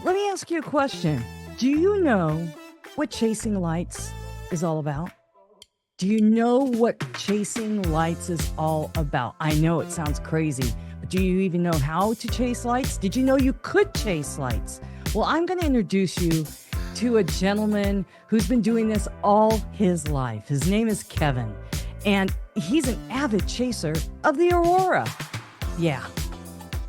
Let me ask you a question. Do you know what chasing lights is all about? Do you know what chasing lights is all about? I know it sounds crazy, but do you even know how to chase lights? Did you know you could chase lights? Well, I'm going to introduce you to a gentleman who's been doing this all his life. His name is Kevin, and he's an avid chaser of the Aurora. Yeah,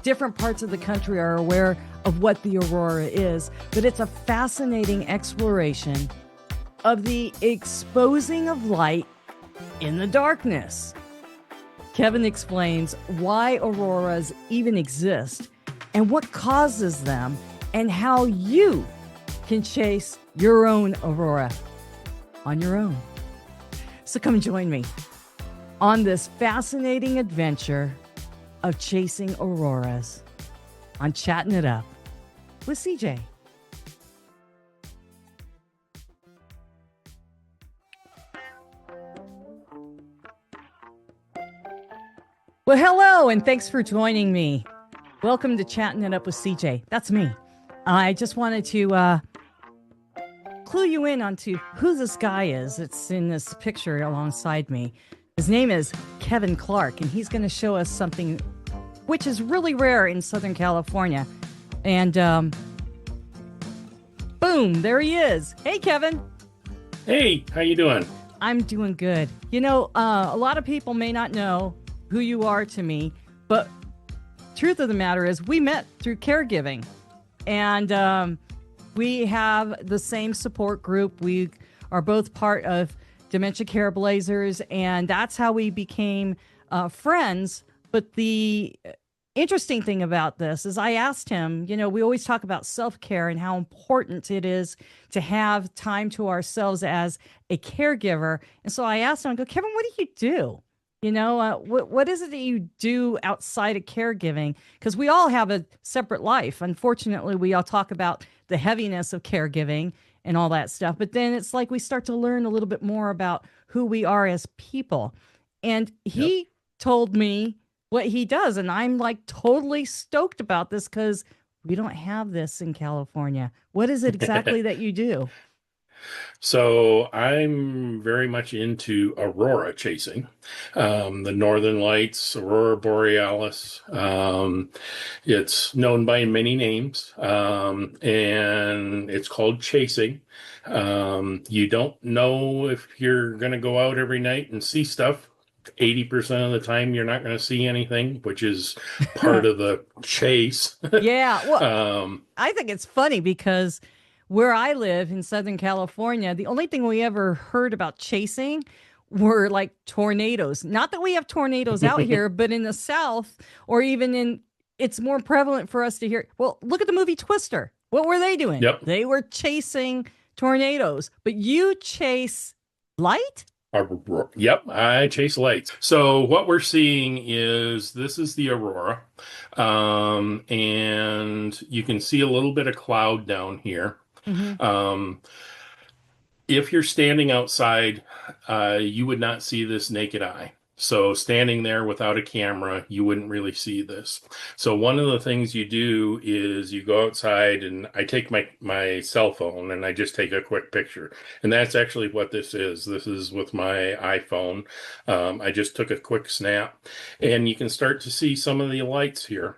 different parts of the country are aware of what the Aurora is, but it's a fascinating exploration of the exposing of light in the darkness. Kevin explains why auroras even exist and what causes them and how you can chase your own aurora on your own. So come join me on this fascinating adventure of chasing auroras on Chatting It Up with CJ. Well, hello, and thanks for joining me. Welcome to Chatting It Up with CJ. That's me. I just wanted to clue you in onto who this guy is. It's in this picture alongside me. His name is Kevin Clark, and he's going to show us something which is really rare in Southern California. And boom, there he is. Hey, Kevin. Hey, how you doing? I'm doing good. You know, a lot of people may not know who you are to me, but truth of the matter is we met through caregiving, and we have the same support group. We are both part of Dementia Care Blazers, and that's how we became friends. But the interesting thing about this is I asked him, you know, we always talk about self-care and how important it is to have time to ourselves as a caregiver. And so I asked him, I go, Kevin, what do you do? You know, what is it that you do outside of caregiving? Because we all have a separate life. Unfortunately, we all talk about the heaviness of caregiving and all that stuff. But then it's like we start to learn a little bit more about who we are as people. And he told me what he does. And I'm like totally stoked about this because we don't have this in California. What is it exactly that you do? So I'm very much into aurora chasing, the Northern Lights, Aurora Borealis. It's known by many names, and it's called chasing. You don't know if you're going to go out every night and see stuff. 80% of the time, you're not going to see anything, which is part of the chase. Yeah. Well, Um, I think it's funny because where I live in Southern California, the only thing we ever heard about chasing were like tornadoes. Not that we have tornadoes out here, but in the South or even in, it's more prevalent for us to hear. Well, look at the movie Twister. What were they doing? Yep. They were chasing tornadoes, but you chase light? Yep, I chase lights. So what we're seeing is this is the aurora, and you can see a little bit of cloud down here. Mm-hmm. If you're standing outside, you would not see this naked eye. So standing there without a camera, you wouldn't really see this. So one of the things you do is you go outside, and I take my cell phone and I just take a quick picture. And that's actually what this is. This is with my iPhone. I just took a quick snap, and you can start to see some of the lights here.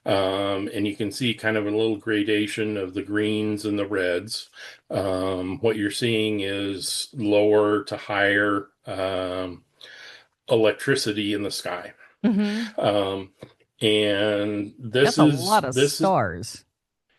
And you can see kind of a little gradation of the greens and the reds. What you're seeing is lower to higher electricity in the sky. Mm-hmm. And this That's a is lot of stars.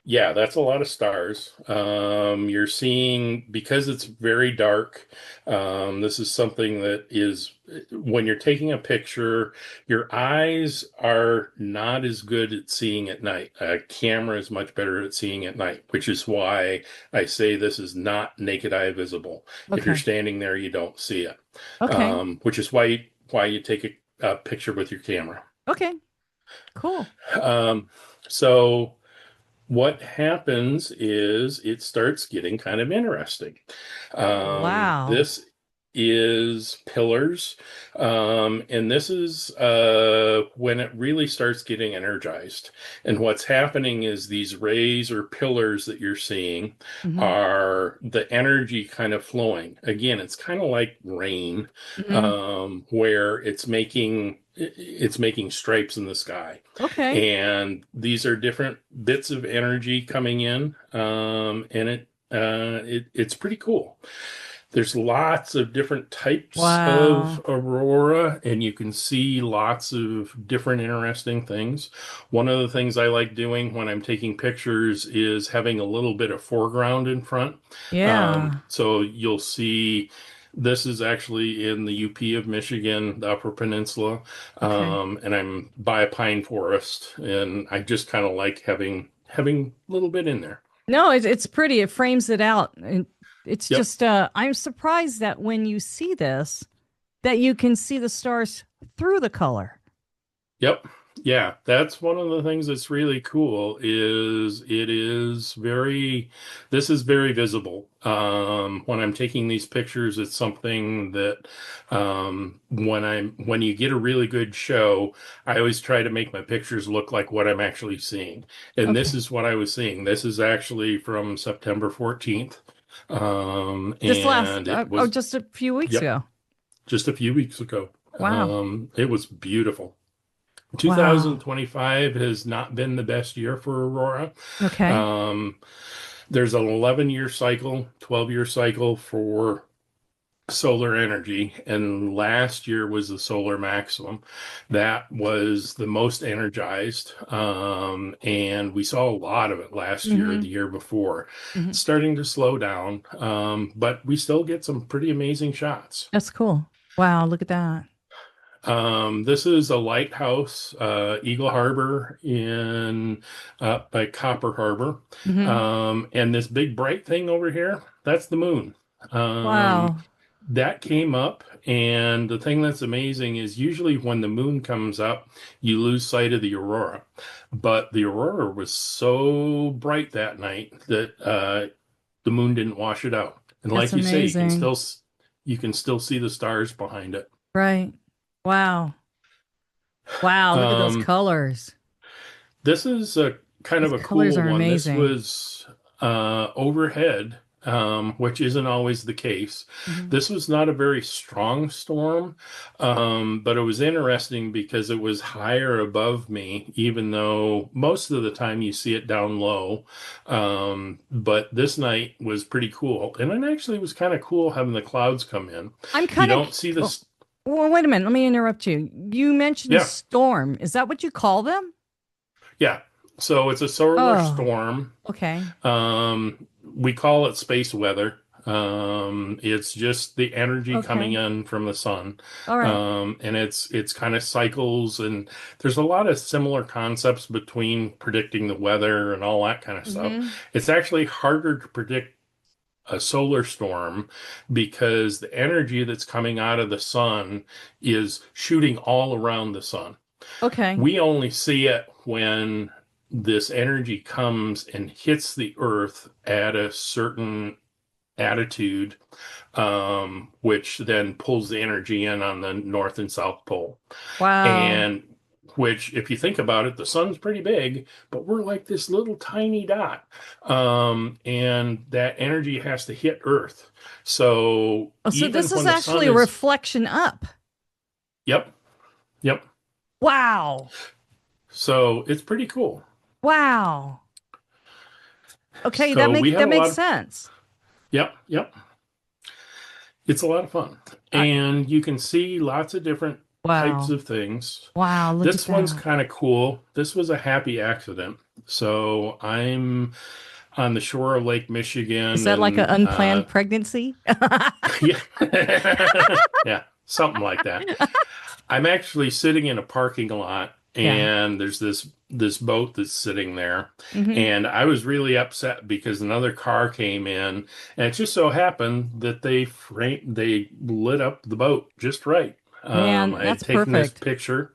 yeah, that's a lot of stars. You're seeing, because it's very dark, this is something that is, when you're taking a picture, your eyes are not as good at seeing at night. A camera is much better at seeing at night, which is why I say this is not naked eye visible. If you're Okay. standing there, you don't see it. Okay. Which is why you take a picture with your camera. Okay. Cool. So what happens is it starts getting kind of interesting. Wow. This is pillars. And this is when it really starts getting energized. And what's happening is these rays or pillars that you're seeing Hmm. are the energy kind of flowing. Again, it's kind of like rain, Hmm. where it's making stripes in the sky. Okay. And these are different bits of energy coming in, and it's pretty cool. There's lots of different types of Wow. aurora, and you can see lots of different interesting things. One of the things I like doing when I'm taking pictures is having a little bit of foreground in front. Yeah. So you'll see this is actually in the UP of Michigan, the Upper Peninsula, Okay. and I'm by a pine forest, and I just kind of like having a little bit in there. No, it's pretty. It frames it out. And it's Yep. just I'm surprised that when you see this, that you can see the stars through the color. Yep. Yeah, that's one of the things that's really cool is this is very visible. When I'm taking these pictures, it's something that when you get a really good show, I always try to make my pictures look like what I'm actually seeing. And this Okay. is what I was seeing. This is actually from September 14th. Just last And it was, just a few weeks yep, ago. just a few weeks ago. Wow. It was beautiful. Wow. 2025 has not been the best year for Aurora. Okay. Um, there's an 11-year cycle, 12-year cycle for solar energy, and last year was the solar maximum. That was the most energized, and we saw a lot of it last year, Hmm. the year before. Hmm. It's starting to slow down, but we still get some pretty amazing shots. That's cool. Wow, look at that. This is a lighthouse, Eagle Harbor in by Copper Harbor. Hmm. And this big bright thing over here, that's the moon. Um, Wow. that came up, and the thing that's amazing is usually when the moon comes up, you lose sight of the aurora. But the aurora was so bright that night that the moon didn't wash it out. And That's like you say, amazing. you can still see the stars behind it. Right. Wow. Wow, look at those Um, colors. This is a kind These of a colors cool are one. This amazing. was overhead, which isn't always the case. Hmm. This was not a very strong storm, but it was interesting because it was higher above me, even though most of the time you see it down low. But this night was pretty cool. And it actually was kind of cool having the clouds come in. I'm You kind of don't see oh, this. well, wait a minute. Let me interrupt you. You mentioned Yeah, storm. Is that what you call them? yeah. So it's a solar Oh, storm. okay. We call it space weather. It's just the energy coming Okay. in from the sun. All right. And it's kind of cycles, and there's a lot of similar concepts between predicting the weather and all that kind of stuff. Mm-hmm. It's actually harder to predict a solar storm because the energy that's coming out of the sun is shooting all around the sun. Okay. We only see it when this energy comes and hits the earth at a certain attitude, which then pulls the energy in on the North and South Pole. Wow. And which, if you think about it, the sun's pretty big, but we're like this little tiny dot. And that energy has to hit Earth. So Oh, so even this is when the actually sun a is, reflection up. yep, yep. Wow. So it's pretty cool. Wow. Okay, So we had that a makes lot of, sense. yep, yep. It's a lot of fun. I, And you can see lots of different types wow. of things. Wow, look at This one's that. kind of cool. This was a happy accident. So I'm on the shore of Lake Is Michigan that like an and unplanned pregnancy? yeah. Yeah, something like that. I'm actually sitting in a parking lot, Yeah. and there's this boat that's sitting there, Hmm. and I was really upset because another car came in, and it just so happened that they lit up the boat just right. Man, I had that's taken this perfect. picture,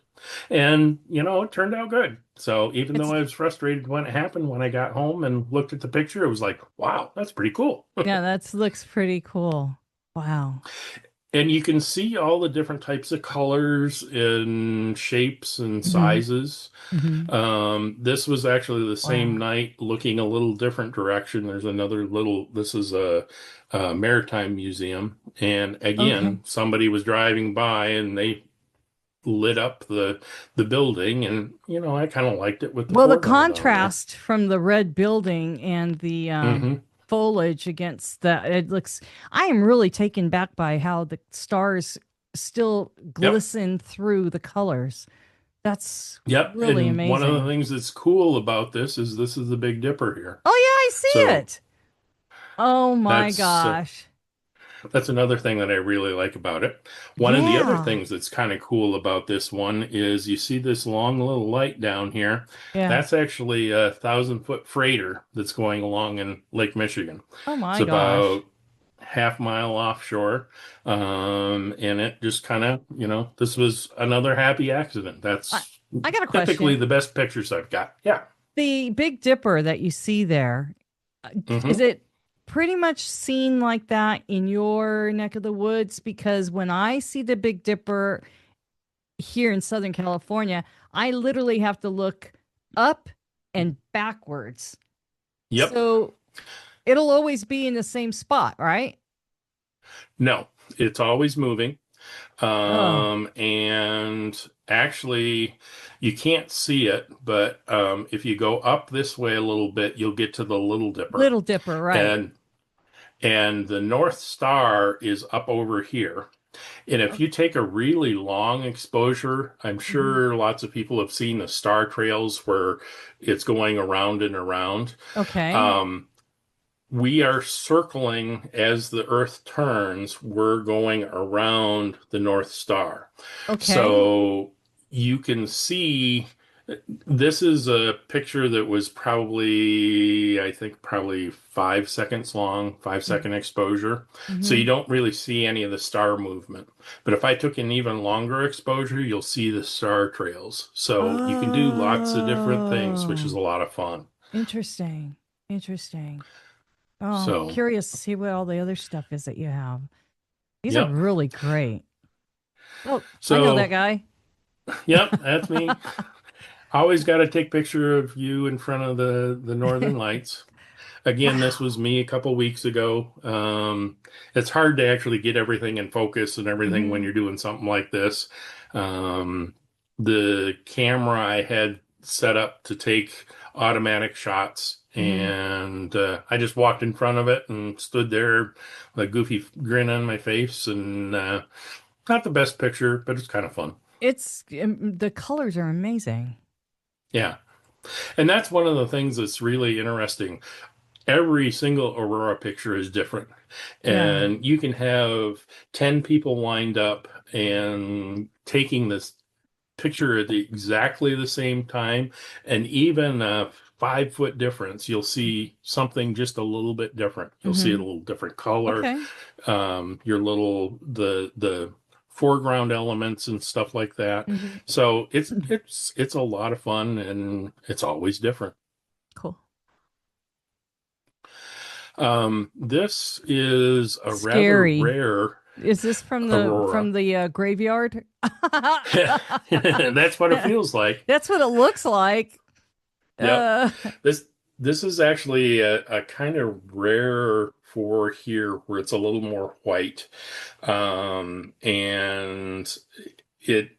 and it turned out good. So even though It's I was frustrated when it happened, when I got home and looked at the picture, it was like, wow, that's pretty cool. yeah, that looks pretty cool. Wow. And you can see all the different types of colors and shapes and Hmm. sizes. Hmm. This was actually the same Wow. night looking a little different direction. There's another little, this is a maritime museum. And Okay. again, somebody was driving by and they lit up the building. And, you know, I kind of liked it with the Well, the foreground on there. contrast from the red building and the Hmm. foliage against the it looks. I am really taken back by how the stars still Yep. glisten through the colors. That's Yep. really And one of the amazing. things that's cool about this is the Big Dipper here. Oh yeah, I see So it. Oh my that's gosh. that's another thing that I really like about it. One of the other Yeah. things that's kind of cool about this one is you see this long little light down here. Yeah. That's actually a 1,000-foot freighter that's going along in Lake Michigan. Oh It's my gosh. about half-mile offshore. And it just kind of, you know, this was another happy accident. I, That's I got a typically question. the best pictures I've got. Yeah. The Big Dipper that you see there, is Hmm. it pretty much seen like that in your neck of the woods? Because when I see the Big Dipper here in Southern California, I literally have to look up and backwards. Yep. So it'll always be in the same spot, right? No, it's always moving. Oh, And actually, you can't see it, but if you go up this way a little bit, you'll get to the Little Dipper. Little Dipper, right. And and the North Star is up over here. And if you take a really long exposure, I'm Mhm. sure lots of people have seen the star trails where it's going around and around. Okay. Um, we are circling as the Earth turns, we're going around the North Star. Okay. So you can see this is a picture that was probably, I think, probably 5 seconds long, 5 second exposure. So you Mm-hmm. don't really see any of the star movement. But if I took an even longer exposure, you'll see the star trails. So you can do lots of different things, which is Oh, a lot of fun. interesting. Interesting. Oh, So, curious to see what all the other stuff is that you have. These are yep. really great. Oh, I know that So, guy. yep, that's me. Always got to take picture of you in front of the Northern Lights. Again, this was Wow. me a couple weeks ago. It's hard to actually get everything in focus and everything when Hmm. you're doing something like this. Um, the camera I had set up to take automatic shots, Hmm. and I just walked in front of it and stood there with a goofy grin on my face, and not the best picture, but it's kind of fun. It's the colors are amazing. Yeah. And that's one of the things that's really interesting. Every single Aurora picture is different. Yeah. And you can have 10 people lined up and taking this picture at exactly the same time. And even a 5 foot difference, you'll see something just a little bit different. You'll see a Hmm. little different color, Okay. your little, the foreground elements and stuff like that. Hmm. So it's a lot of fun and it's always different. Cool. This is a rather Scary. rare Is this from aurora. the graveyard? That's what it feels like. That's what it looks like. Yep. Uh, This this is actually a kind of rare for here where it's a little more white. And it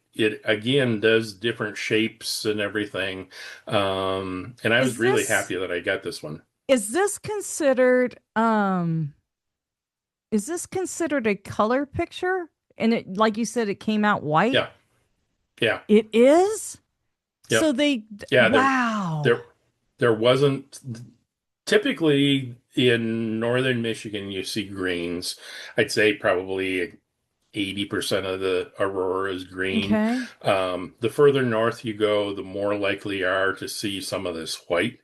again does different shapes and everything. And I was is really this happy that I got this one. is this considered is this considered a color picture? And it, like you said, it came out white. Yeah. Yeah. It is? So Yep. they, Yeah, wow. there there wasn't typically in northern Michigan you see greens. I'd say probably 80% of the aurora is green. Okay. The further north you go, the more likely you are to see some of this white.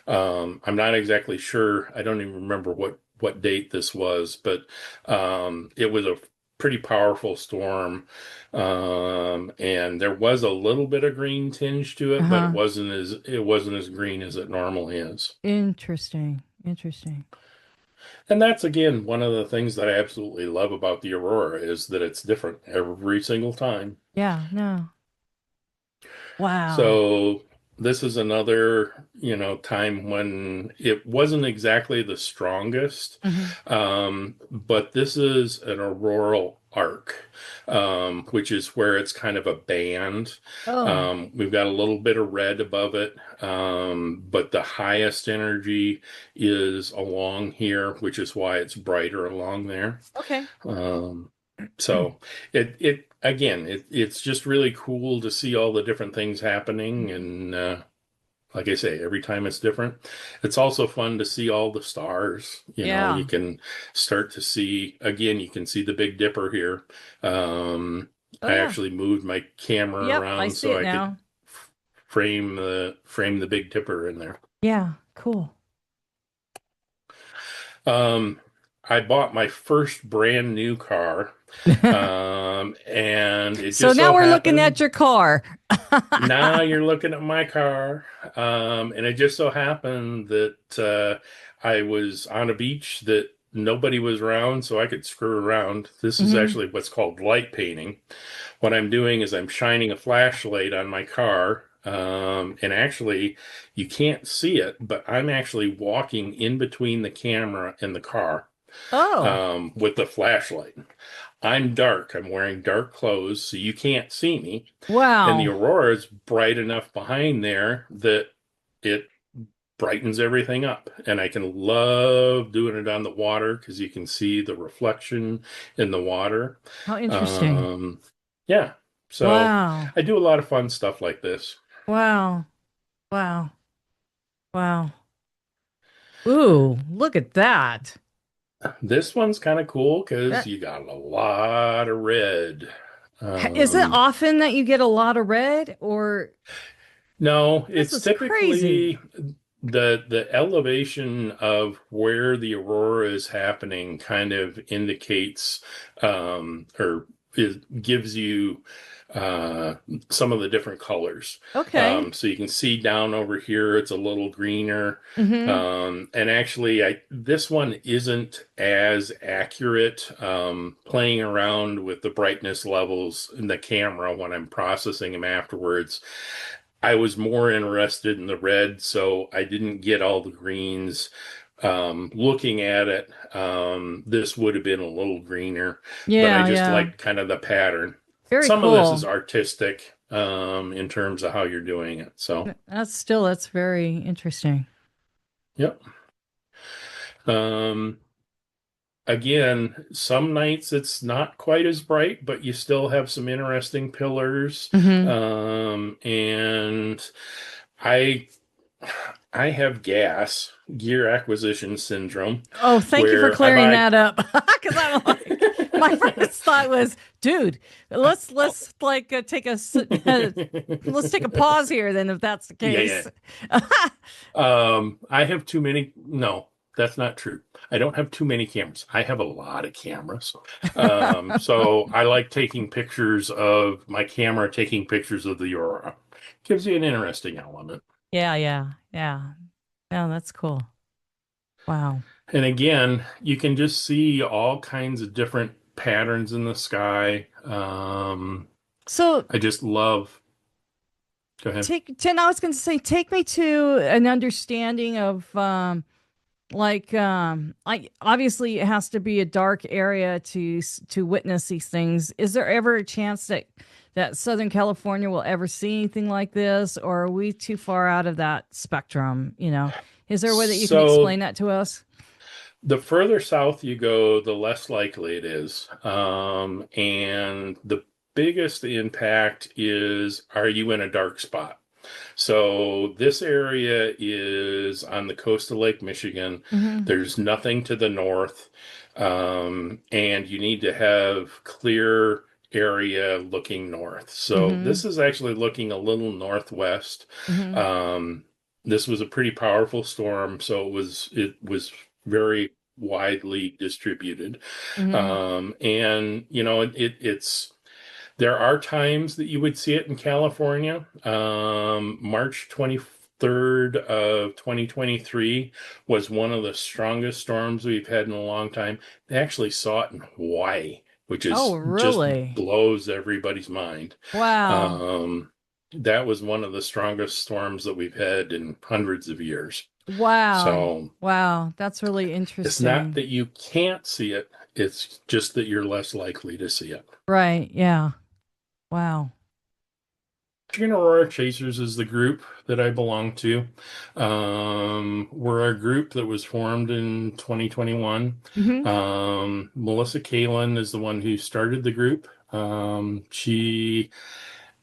I'm not exactly sure. I don't even remember what date this was, but it was a pretty powerful storm. And there was a little bit of green tinge to it, but Uh-huh. it wasn't as green as it normally is. Interesting. Interesting. And that's again one of the things that I absolutely love about the Aurora is that it's different every single time. Yeah, no. Wow. So this is another, time when it wasn't exactly the strongest, Hmm. but this is an auroral arc, which is where it's kind of a band. Oh, We've got a little bit of red above it, but the highest energy is along here, which is why it's brighter along there. okay. Um, so it again, it's just really cool to see all the different things happening, and like I say, every time it's different. It's also fun to see all the stars. You Yeah. can start to see again. You can see the Big Dipper here. Oh, I yeah. actually moved my camera Yep, I around see so it I could now. frame the Big Dipper in there. Yeah, cool. Um, I bought my first brand new car, and it So just now so we're looking at happened. your car. Now you're looking at my car, and it just so happened that I was on a beach that nobody was around, so I could screw around. This is Hmm. actually what's called light painting. What I'm doing is I'm shining a flashlight on my car. And actually, you can't see it, but I'm actually walking in between the camera and the car Oh, with the flashlight. I'm dark. I'm wearing dark clothes, so you can't see me. And the wow. aurora is bright enough behind there that it brightens everything up. And I can love doing it on the water because you can see the reflection in the water. How interesting. Um, yeah. So Wow. I do a lot of fun stuff like this. Wow. Wow. Wow. Ooh, look at that. This one's kind of cool because That you got a lot of red. is it Um, often that you get a lot of red or No, this it's is crazy. typically the elevation of where the aurora is happening kind of indicates or it gives you uh, some of the different colors. Okay. So you can see down over here, it's a little greener. Mm-hmm. And actually, this one isn't as accurate playing around with the brightness levels in the camera when I'm processing them afterwards. I was more interested in the red, so I didn't get all the greens. Looking at it, this would have been a little greener, but I Yeah, just yeah. liked kind of the pattern. Very Some of this is cool. artistic, in terms of how you're doing it. So, That's very interesting. yep. Um, Again, some nights it's not quite as bright, but you still have some interesting pillars. Hmm. And I I have gear acquisition syndrome, Oh, thank you for where I clearing buy. that up. Because I'm like, my first thought was, dude, let's like let's take a pause here. Then, if that's the Yeah, yeah. case, I have too many. No, that's not true. I don't have too many cameras. I have a lot of cameras. So I like taking pictures of my camera, taking pictures of the aurora. Gives you an interesting element. yeah, yeah, yeah. No, that's cool. Wow. And again, you can just see all kinds of different patterns in the sky. So I just love. Go ahead. I was going to say, take me to an understanding of like obviously it has to be a dark area to witness these things. Is there ever a chance that Southern California will ever see anything like this, or are we too far out of that spectrum? Is there a way that you can So explain that to us? the further south you go, the less likely it is. And the biggest impact is, are you in a dark spot? So this area is on the coast of Lake Michigan. Hmm. There's nothing to the north. And you need to have clear area looking north. So Hmm. this is actually looking a little northwest. Hmm. Um, this was a pretty powerful storm, so it was very widely distributed. Hmm. And it's there are times that you would see it in California. March 20 3rd of 2023 was one of the strongest storms we've had in a long time. They actually saw it in Hawaii, which Oh, is just really? blows everybody's mind. Wow. Um, that was one of the strongest storms that we've had in hundreds of years. Wow. So Wow. That's really it's not interesting. that you can't see it, it's just that you're less likely to see it. Right. Yeah. Wow. Chasing Aurora Chasers is the group that I belong to. We're a group that was formed in 2021. Hmm. Melissa Kalin is the one who started the group. She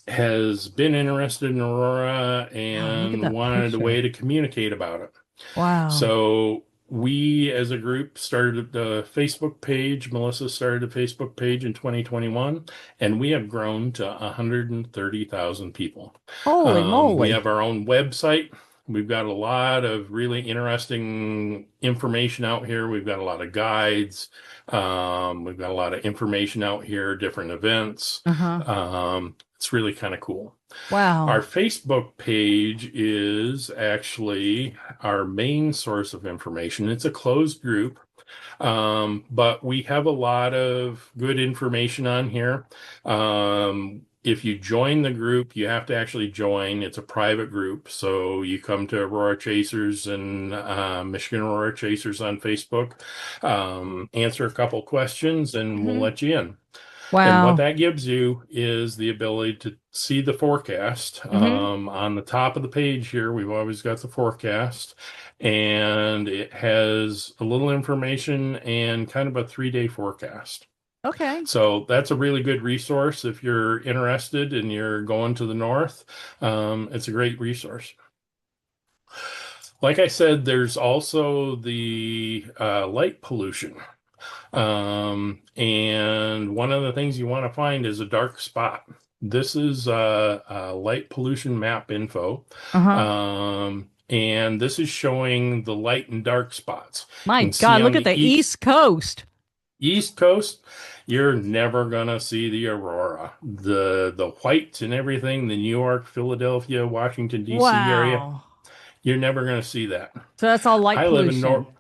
has been interested in Aurora Wow. Look at and that wanted a way picture. to communicate about it. Wow. So we as a group started the Facebook page. Melissa started a Facebook page in 2021, and we have grown to 130,000 people. Holy We moly. have our own website. We've got a lot of really interesting information out here. We've got a lot of guides. We've got a lot of information out here, different events. Uh-huh. It's really kind of cool. Our Wow. Facebook page is actually our main source of information. It's a closed group, but we have a lot of good information on here. If you join the group, you have to actually join. It's a private group. So you come to Aurora Chasers and Michigan Aurora Chasers on Facebook, answer a couple questions, and we'll Hmm. let you in. And what Wow. that gives you is the ability to see the forecast. Hmm. On the top of the page here, we've always got the forecast, and it has a little information and kind of a 3-day forecast. Okay. So that's a really good resource if you're interested and you're going to the north. It's a great resource. Like I said, there's also the light pollution. And one of the things you want to find is a dark spot. This is lightpollutionmap.info. Uh-huh. And this is showing the light and dark spots. My You can see God, on look at the the East Coast. East Coast, you're never gonna see the aurora. The white and everything, the New York, Philadelphia, Washington, D.C. area, Wow. you're never gonna see that. So that's all light I live in North. pollution.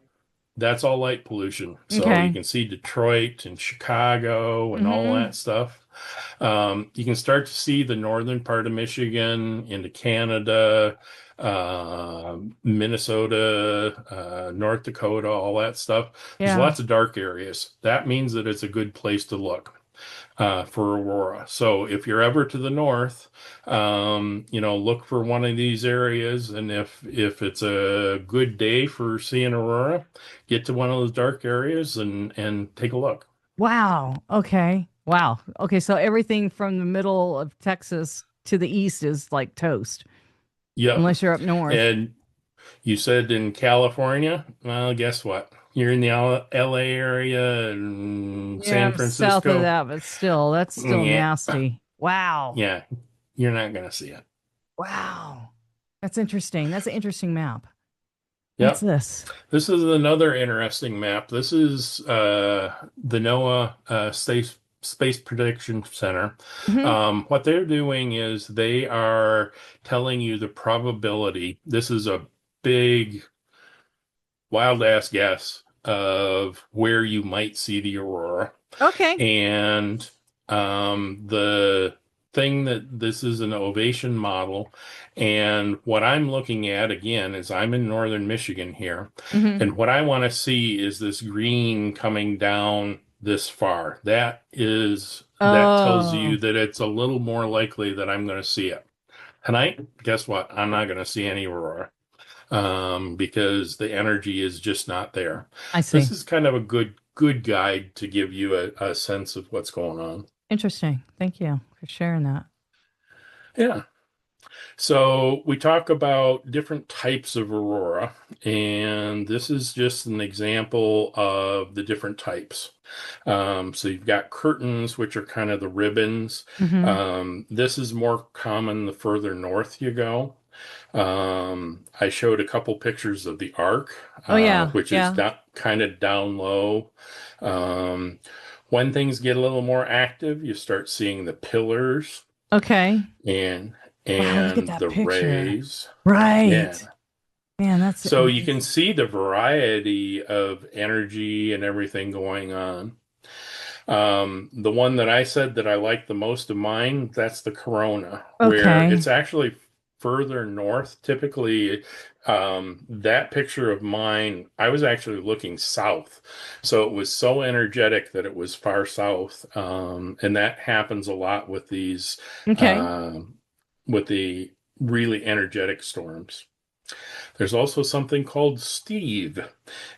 That's all light pollution. So you Okay. can see Detroit and Chicago and all Hmm. that stuff. You can start to see the northern part of Michigan into Canada, Minnesota, North Dakota, all that stuff. There's Yeah. lots of dark areas. That means that it's a good place to look for aurora. So if you're ever to the north, look for one of these areas, and if it's a good day for seeing aurora, get to one of those dark areas and take a look. Wow. Okay. Wow. Okay. So everything from the middle of Texas to the east is like toast, Yep. unless you're up north. And you said in California, well, guess what? You're in the LA area and Yeah, San I'm south of Francisco. that, but still, that's still Yeah, nasty. Wow. yeah, you're not gonna see it. Wow. That's interesting. That's an interesting map. What's Yep. this? This is another interesting map. This is the NOAA Space Prediction Center. Hmm. What they're doing is they are telling you the probability. This is a big, wild ass guess of where you might see the aurora. Okay. And the thing that this is an ovation model. And what I'm looking at again is I'm in northern Michigan here. Hmm. And what I want to see is this green coming down this far. That tells you Oh, that it's a little more likely that I'm going to see it. Tonight, guess what? I'm not going to see any aurora because the energy is just not there. I This see. is kind of a good guide to give you a sense of what's going on. Interesting. Thank you for sharing that. Yeah. So we talk about different types of aurora, and this is just an example of the different types. So you've got curtains, which are kind of the ribbons. Hmm. This is more common the further north you go. I showed a couple pictures of the arc, Oh, yeah. which is Yeah. kind of down low. Um, when things get a little more active, you start seeing the pillars Okay. and Wow, look at and that the picture. rays. Yeah. Right. Man, that's So you can amazing. see the variety of energy and everything going on. The one that I said that I like the most of mine, that's the Corona, where Okay. it's actually further north. Typically, that picture of mine, I was actually looking south. So it was so energetic that it was far south. And that happens a lot Okay. um, with the really energetic storms. There's also something called Steve,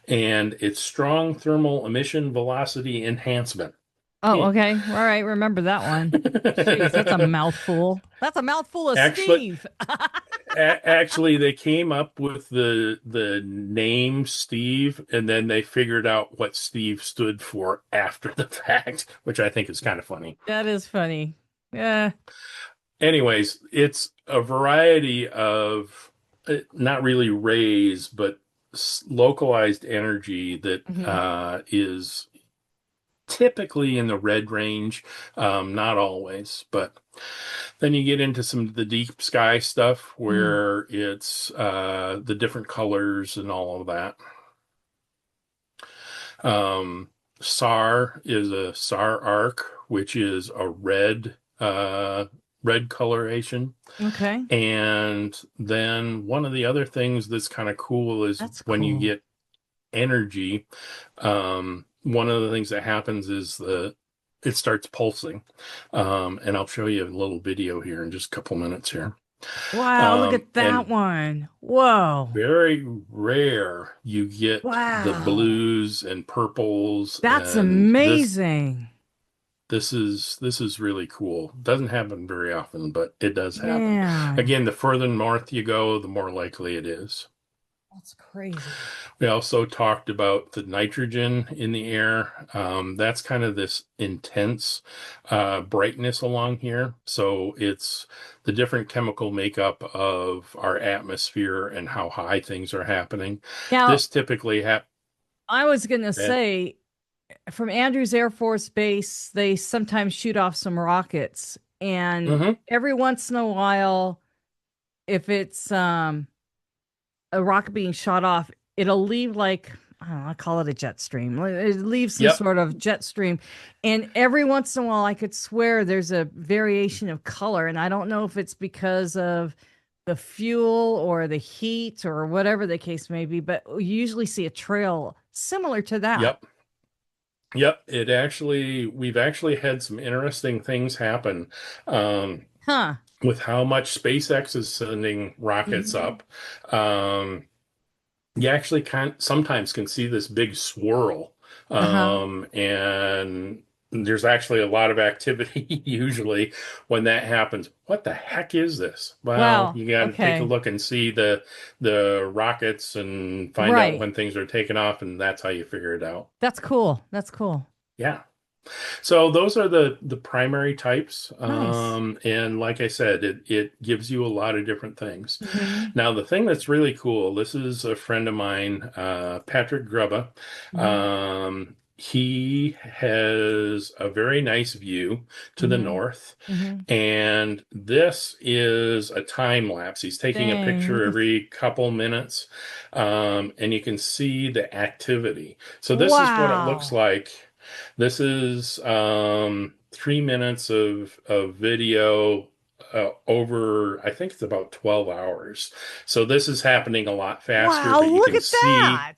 and it's strong thermal emission velocity enhancement. Oh, okay. All right. Remember that one. Jeez, that's a mouthful. That's a mouthful of Actually, Steve. actually, they came up with the name Steve, and then they figured out what Steve stood for after the fact, which I think is kind of funny. That is funny. Yeah. Anyways, it's a variety of not really rays, but localized energy that Hmm. is typically in the red range, not always, but then you get into some of the deep sky stuff Mm. where it's the different colors and all of that. Um, SAR is a SAR arc, which is a red coloration. Okay. And then one of the other things that's kind of cool is That's when you cool. get energy, one of the things that happens is it starts pulsing. And I'll show you a little video here in just a couple minutes here. Wow, look at that And one. Whoa. very rare you get the Wow. blues and purples, That's and amazing. this is really cool. Doesn't happen very often, but it does happen. Man, Again, the further north you go, the more likely it is. that's crazy. We also talked about the nitrogen in the air. That's kind of this intense brightness along here. So it's the different chemical makeup of our atmosphere and how high things are happening. Now, This typically happens. I was going to say from Andrews Air Force Base, they sometimes shoot off some rockets. And Hmm. every once in a while, if it's a rocket being shot off, it'll leave like, I don't know, I call it a jet stream. It leaves some Yep. sort of jet stream. And every once in a while, I could swear there's a variation of color. And I don't know if it's because of the fuel or the heat or whatever the case may be, but you usually see a trail similar to that. Yep. Yep. We've actually had some interesting things happen. Um, Huh. with how much SpaceX is sending rockets Hmm. up. Um, you actually sometimes can see this big swirl. Uh-huh. And there's actually a lot of activity usually when that happens. What the heck is this? Well, Wow. you got to take a Okay. look and see the rockets and find out Right. when things are taking off, and that's how you figure it out. That's cool. That's cool. Yeah. So those are the primary types. Nice. And like I said, it gives you a lot of different things. Hmm. Now, the thing that's really cool, this is a friend of mine, Patrick Grubba. Hmm. He has a very nice view to the Hmm. north, Hmm. and this is a time lapse. He's taking a Dang. picture Look at every couple minutes, and you can see the activity. So this is what it looks wow. like. This is 3 minutes of video over, I think it's about 12 hours. So this is happening a lot faster, Wow, but look at that.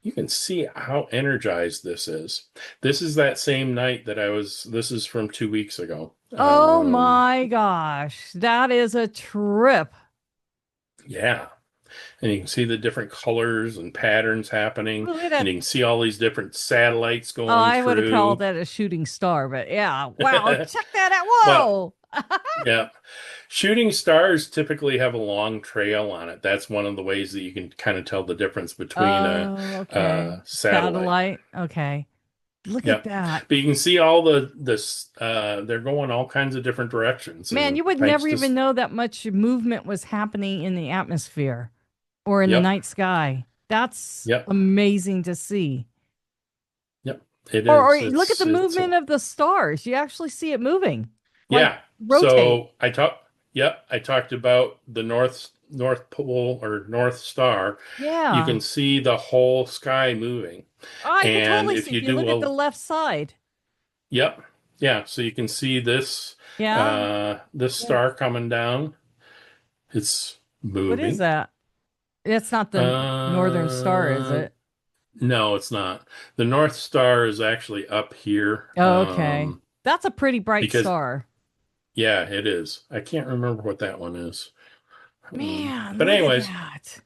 you can see how energized this is. This is that same night that this is from 2 weeks ago. Oh my gosh. That is a trip. Yeah. And you can see the different colors and patterns happening, Look at and that. you can see all these different satellites Oh, going I would have called through. that a shooting star, but yeah. Wow, check that out. Well, Whoa. yeah. Shooting stars typically have a long trail on it. That's one of the ways that you can kind of tell the difference between Oh, okay. a satellite. Satellite. Okay. Look at Yep. that. But you can see all the this they're going all kinds of different directions, Man, and you would thanks never to even know that much movement was happening in the atmosphere or in the yep, night sky. That's yep, amazing to see. yep. It Or is. look at the It's movement of the stars. You actually see it moving, like yeah. rotate. So I talk. Yep, I talked about the North Pole or North Star. You Yeah. can see the whole sky moving. Oh, I can And totally if see you if you look do at the a left side. yep, yeah, so you can see Yeah. this Yeah. star coming down. It's What is moving. that? That's not the northern star, is Uh it? no, it's not. The North Star is actually up here. Oh, okay. That's a pretty bright Because star. yeah, it is. I can't remember what that one is. Man, But look at anyways, that.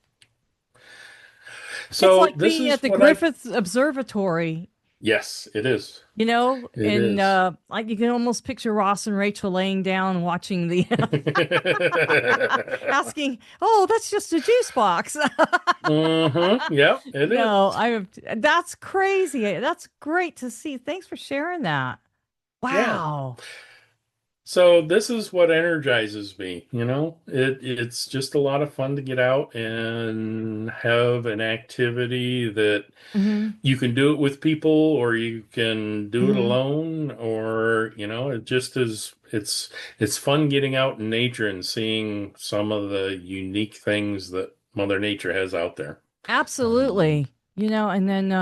It's so like this being at is the what I Griffith Observatory, yes, it is. It and is. like you can almost picture Ross and Rachel laying down watching the asking, "Oh, that's just a juice box." Yep, it No, is. that's crazy. That's great to see. Thanks for sharing that. Yeah. Wow. So this is what energizes me, you know. It's just a lot of fun to get out and have an activity that Hmm. you can do it with people or you can do it Hmm. alone or, you know, it just is it's fun getting out in nature and seeing some of the unique things that Mother Nature has out there. Um, Absolutely. And then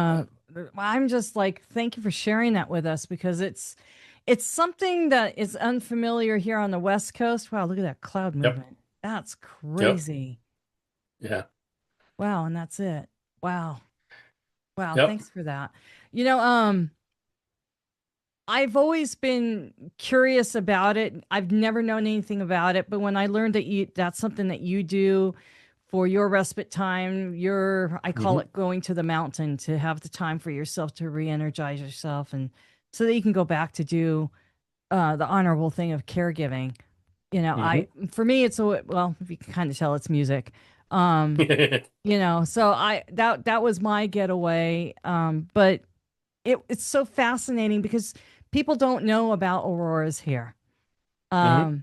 I'm just like, thank you for sharing that with us because it's something that is unfamiliar here on the West Coast. Wow, look at that cloud yep, movement. That's yep, crazy. yeah, Wow, and that's it. Wow. Wow, yep. thanks for that. You know, um I've always been curious about it. I've never known anything about it, but when I learned that that's something that you do for your respite time, I call Hmm. it going to the mountain to have the time for yourself to re-energize yourself and so that you can go back to do the honorable thing of caregiving. Hmm. For me it's well, you can kind of tell it's music. Um, so that was my getaway. But it's so fascinating because people don't know about auroras here,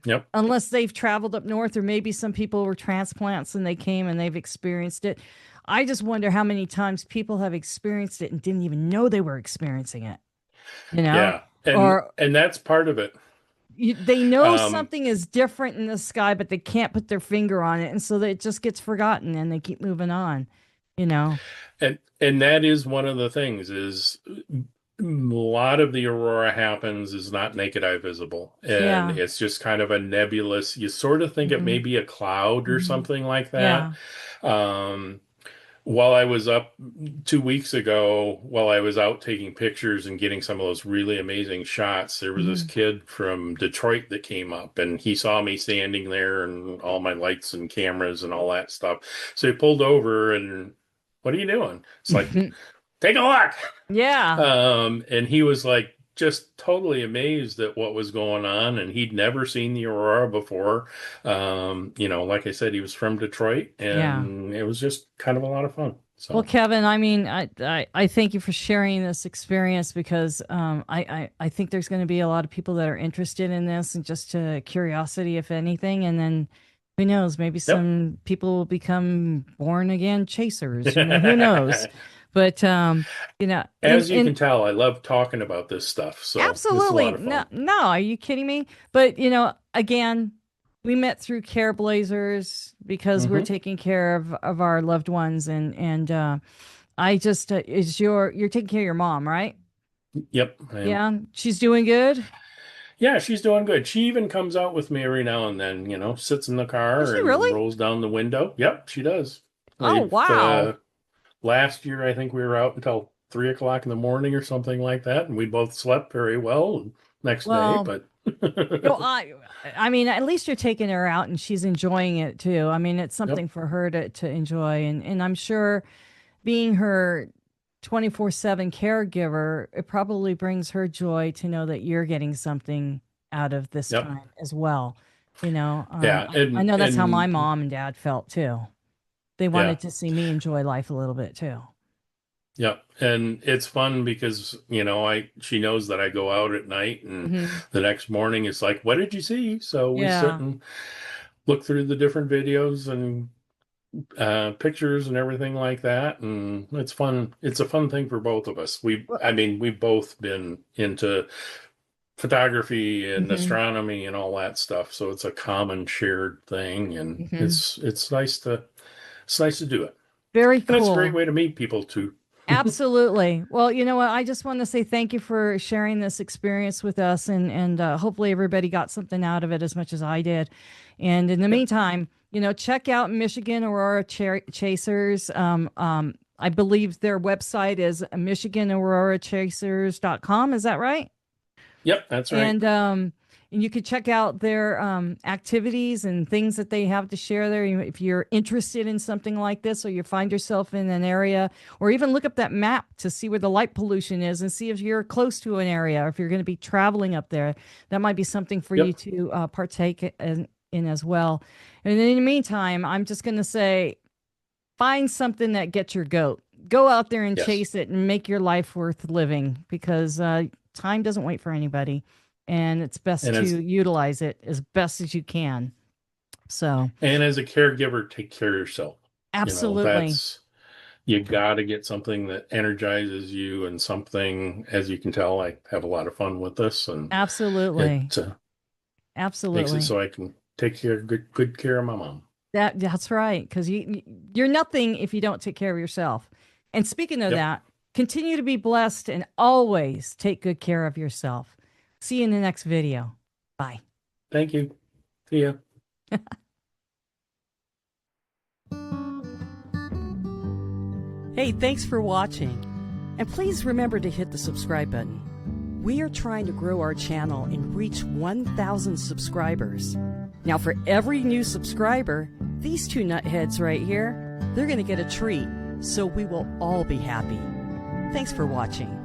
Yep. unless they've traveled up north, or maybe some people were transplants and they came and they've experienced it. I just wonder how many times people have experienced it and didn't even know they were experiencing it, you know, Yeah. And or and that's part of it. they know Um, something is different in the sky, but they can't put their finger on it. And so that it just gets forgotten and they keep moving on, you know? and that is one of the things is a lot of the aurora happens is not naked eye visible, and Yeah. it's just kind of a nebulous. You sort of think it may Hmm. be a cloud or Hmm. something like that. Yeah. Um, while I was up 2 weeks ago, while I was out taking pictures and getting some of those really amazing shots, there was this Hmm. kid from Detroit that came up and he saw me standing there and all my lights and cameras and all that stuff. So he pulled over and, what are you doing? It's like, take a look. Yeah. And he was like just totally amazed at what was going on, and he'd never seen the aurora before. Like I said, he was from Detroit, Yeah. and it was just kind of a lot of fun. Well, So, Kevin, I mean, I thank you for sharing this experience because I think there's going to be a lot of people that are interested in this and just curiosity, if anything. And then who knows, maybe yep. some people will become born again chasers, who knows? But, As you in can tell, I love talking about this stuff, so it's a absolutely. lot of No, fun. no, are you kidding me? But, again, we met through Care Blazers because we're Hmm. taking care of our loved ones and I just you're taking care of your mom, right? Yep, I am. Yeah, she's doing good. Yeah, she's doing good. She even comes out with me every now and then, sits in the Does car she and really? rolls down the window. Yep, she does. Oh, We've wow. Last year, I think we were out until 3 o'clock in the morning or something like that, and we both slept very well next day. Well, But you know, I mean, at least you're taking her out and she's enjoying it too. I mean, it's yep, something for her to enjoy, and I'm sure being her 24/7 caregiver, it probably brings her joy to know that you're getting something out of this yep, time as well. yeah, I and know that's how my and mom and dad felt too. They yeah, wanted to see me enjoy life a little bit too. yep, and it's fun because I she knows that I go out at night, and Hmm. the next morning it's like, what did you see? So we sit Yeah. and look through the different videos and pictures and everything like that, and it's fun. It's a fun thing for both of us. I mean, we've both been into photography and Hmm. astronomy and all that stuff. So it's a common shared thing, and Hmm. it's nice to do it. Very And it's a great cool. way to meet people too. Absolutely. Well, you know what? I just want to say thank you for sharing this experience with us, and hopefully everybody got something out of it as much as I did. And in the Yep. meantime, check out Michigan Aurora Chasers. I believe their website is michiganauroraChasers.com. Is that right? Yep, that's right. And you could check out their activities and things that they have to share there. If you're interested in something like this, or you find yourself in an area, or even look up that map to see where the light pollution is and see if you're close to an area, or if you're going to be traveling up there, that might be something for you Yep. to partake in as well. And in the meantime, I'm just going to say, find something that gets your goat. Go out there and Yes. chase it and make your life worth living, because time doesn't wait for anybody, and it's best And to as utilize it as best as you can. So, and as a caregiver, take care of yourself. absolutely. That's you got to get something that energizes you and something, as you can tell, I have a lot of fun with this, and it Absolutely. makes it Absolutely. so I can take good care of my mom. That's right, because you're nothing if you don't take care of yourself. And speaking of Yep. that, continue to be blessed and always take good care of yourself. See you in the next video. Bye. Thank you. See ya. Hey, thanks for watching. And please remember to hit the subscribe button. We are trying to grow our channel and reach 1,000 subscribers. Now, for every new subscriber, these two nutheads right here, they're going to get a treat. So we will all be happy. Thanks for watching.